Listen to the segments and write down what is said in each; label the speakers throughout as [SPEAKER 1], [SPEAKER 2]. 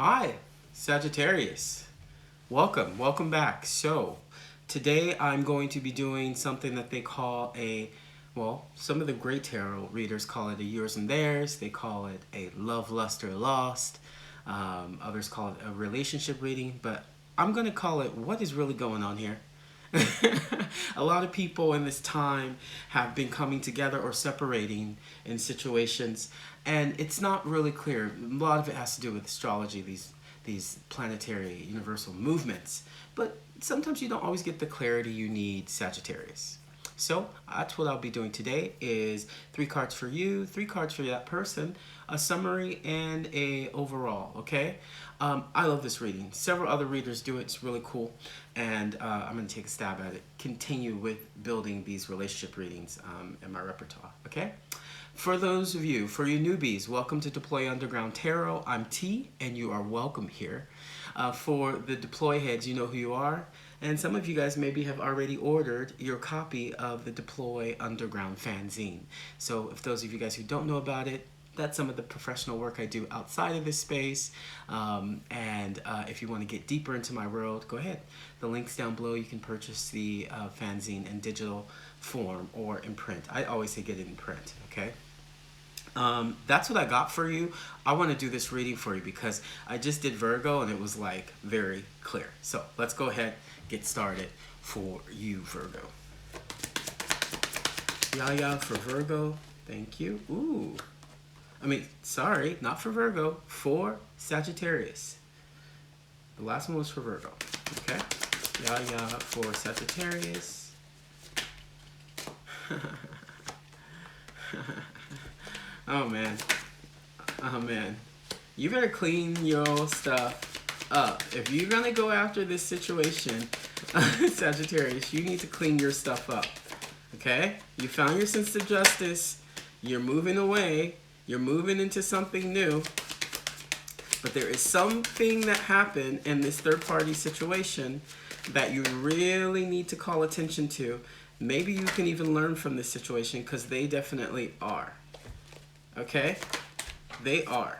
[SPEAKER 1] Hi, Sagittarius. Welcome back. So, today I'm going to be doing something that they call some of the great tarot readers call it a yours and theirs. They call it a love, lust, or lost. Others call it a relationship reading, but I'm going to call it what is really going on here. A lot of people in this time have been coming together or separating in situations, and it's not really clear. A lot of it has to do with astrology, these planetary universal movements, but sometimes you don't always get the clarity you need, Sagittarius. So that's what I'll be doing today is 3 cards for you, 3 cards for that person, a summary, and a overall, okay? I love this reading. Several other readers do it. It's really cool. And I'm going to take a stab at it. Continue with building these relationship readings in my repertoire, okay? For those of you, for you newbies, welcome to Deploy Underground Tarot. I'm T, and you are welcome here. For the Deploy heads, you know who you are. And some of you guys maybe have already ordered your copy of the Deploy Underground fanzine. So if those of you guys who don't know about it, that's some of the professional work I do outside of this space. If you want to get deeper into my world, go ahead. The link's down below. You can purchase the fanzine in digital form or in print. I always say get it in print, okay? That's what I got for you. I want to do this reading for you because I just did Virgo and it was like very clear. So let's go ahead, get started for you, Virgo. Yeah, for Virgo. Thank you. Ooh. Sorry, not for Virgo, for Sagittarius. The last one was for Virgo, okay? Yeah, for Sagittarius. Oh man. You better clean your stuff up. If you're gonna go after this situation, Sagittarius, you need to clean your stuff up, okay? You found your sense of justice. You're moving away. You're moving into something new, but there is something that happened in this third-party situation that you really need to call attention to. Maybe you can even learn from this situation because they definitely are. Okay? They are.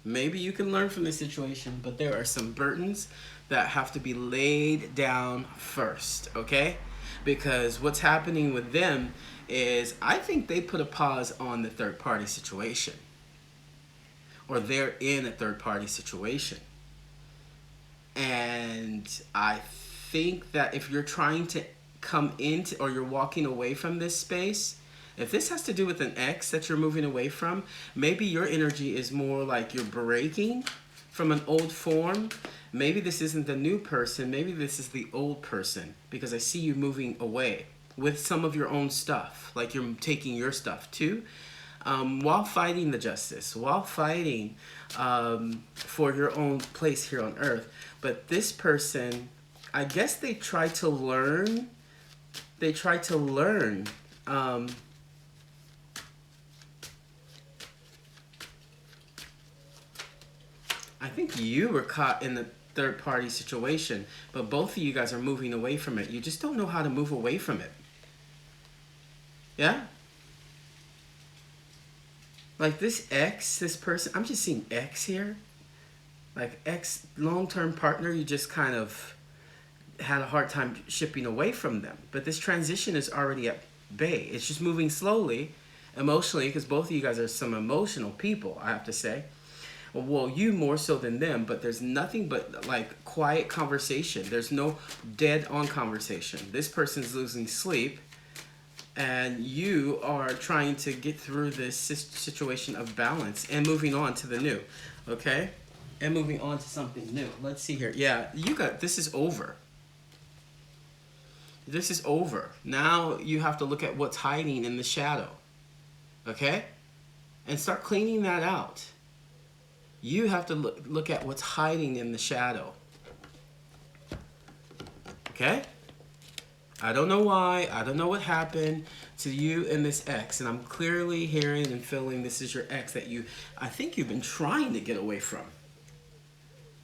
[SPEAKER 1] Maybe you can learn from this situation, but there are some burdens that have to be laid down first, okay? Because what's happening with them is I think they put a pause on the third-party situation. Or they're in a third-party situation. And I think that if you're trying to come into or you're walking away from this space, if this has to do with an ex that you're moving away from, maybe your energy is more like you're breaking from an old form. Maybe this isn't the new person. Maybe this is the old person because I see you moving away with some of your own stuff, like you're taking your stuff too, while fighting the justice, while fighting for your own place here on earth. But this person, I guess they try to learn. I think you were caught in the third-party situation, but both of you guys are moving away from it. You just don't know how to move away from it. Yeah? Like this ex, this person, I'm just seeing ex here. Like ex, long-term partner, you just kind of had a hard time shipping away from them. But this transition is already at bay. It's just moving slowly, emotionally, because both of you guys are some emotional people, I have to say. Well, you more so than them, but there's nothing but like quiet conversation. There's no dead-on conversation. This person's losing sleep, and you are trying to get through this situation of balance and moving on to the new, okay? And moving on to something new. Let's see here. Yeah, this is over. This is over. Now you have to look at what's hiding in the shadow, okay? And start cleaning that out. You have to look at what's hiding in the shadow. Okay? I don't know why. I don't know what happened to you and this ex. And I'm clearly hearing and feeling this is your ex that I think you've been trying to get away from.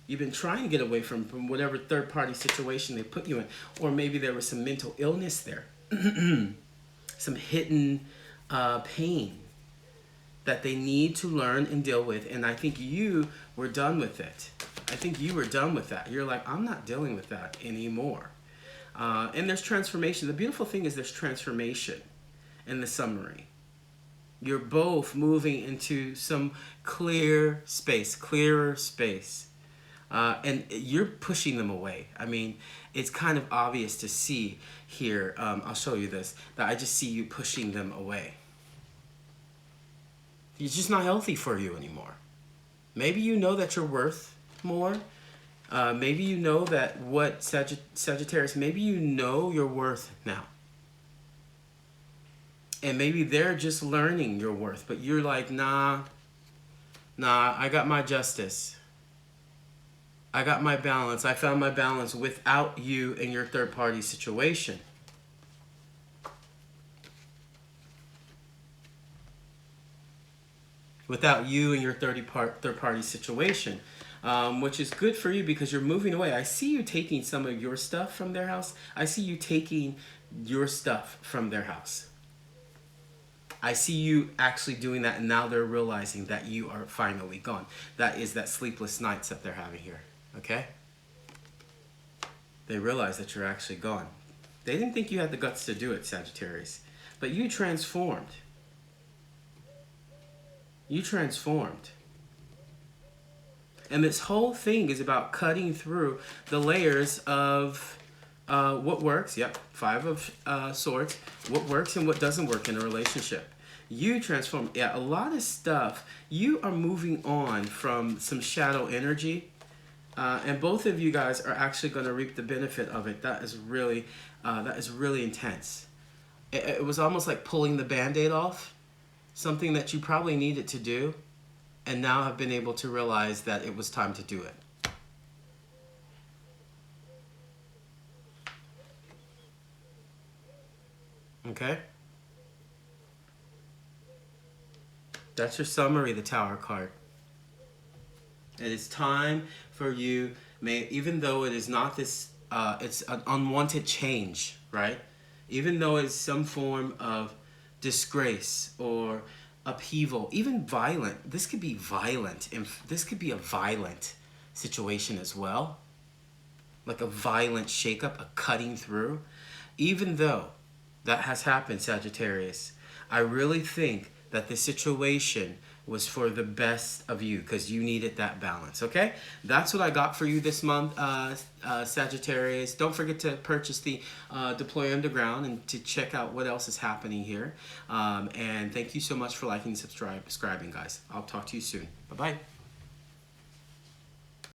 [SPEAKER 1] You've been trying to get away from whatever third-party situation they put you in. Or maybe there was some mental illness there. Some hidden pain. that they need to learn and deal with, and I think you were done with it. I think you were done with that. You're like, I'm not dealing with that anymore. And there's transformation. The beautiful thing is there's transformation in the summary. You're both moving into some clearer space. And you're pushing them away. I mean, it's kind of obvious to see here. I'll show you this. That I just see you pushing them away. It's just not healthy for you anymore. Maybe you know that you're worth more. Maybe you know that what Sagittarius, maybe you know your worth now. And maybe they're just learning your worth, but you're like, nah, I got my justice. I got my balance. I found my balance without you and your third party situation. Without you and your third party situation. Which is good for you because you're moving away. I see you taking some of your stuff from their house. I see you taking your stuff from their house. I see you actually doing that, and now they're realizing that you are finally gone. That is that sleepless nights that they're having here, okay? They realize that you're actually gone. They didn't think you had the guts to do it, Sagittarius, but you transformed. You transformed. And this whole thing is about cutting through the layers of what works. Yep, Five of Swords. What works and what doesn't work in a relationship. You transform. Yeah, a lot of stuff. You are moving on from some shadow energy. And both of you guys are actually going to reap the benefit of it. That is really intense. It was almost like pulling the Band-Aid off. Something that you probably needed to do. And now have been able to realize that it was time to do it. Okay? That's your summary, the Tower card. It is time for you, even though it is not this, it's an unwanted change, right? Even though it's some form of disgrace or upheaval, even violent. This could be violent. This could be a violent situation as well. Like a violent shakeup, a cutting through. Even though that has happened, Sagittarius, I really think that the situation was for the best of you because you needed that balance, okay? That's what I got for you this month, Sagittarius. Don't forget to purchase the Deploy Underground and to check out what else is happening here. And thank you so much for liking and subscribing, guys. I'll talk to you soon. Bye-bye.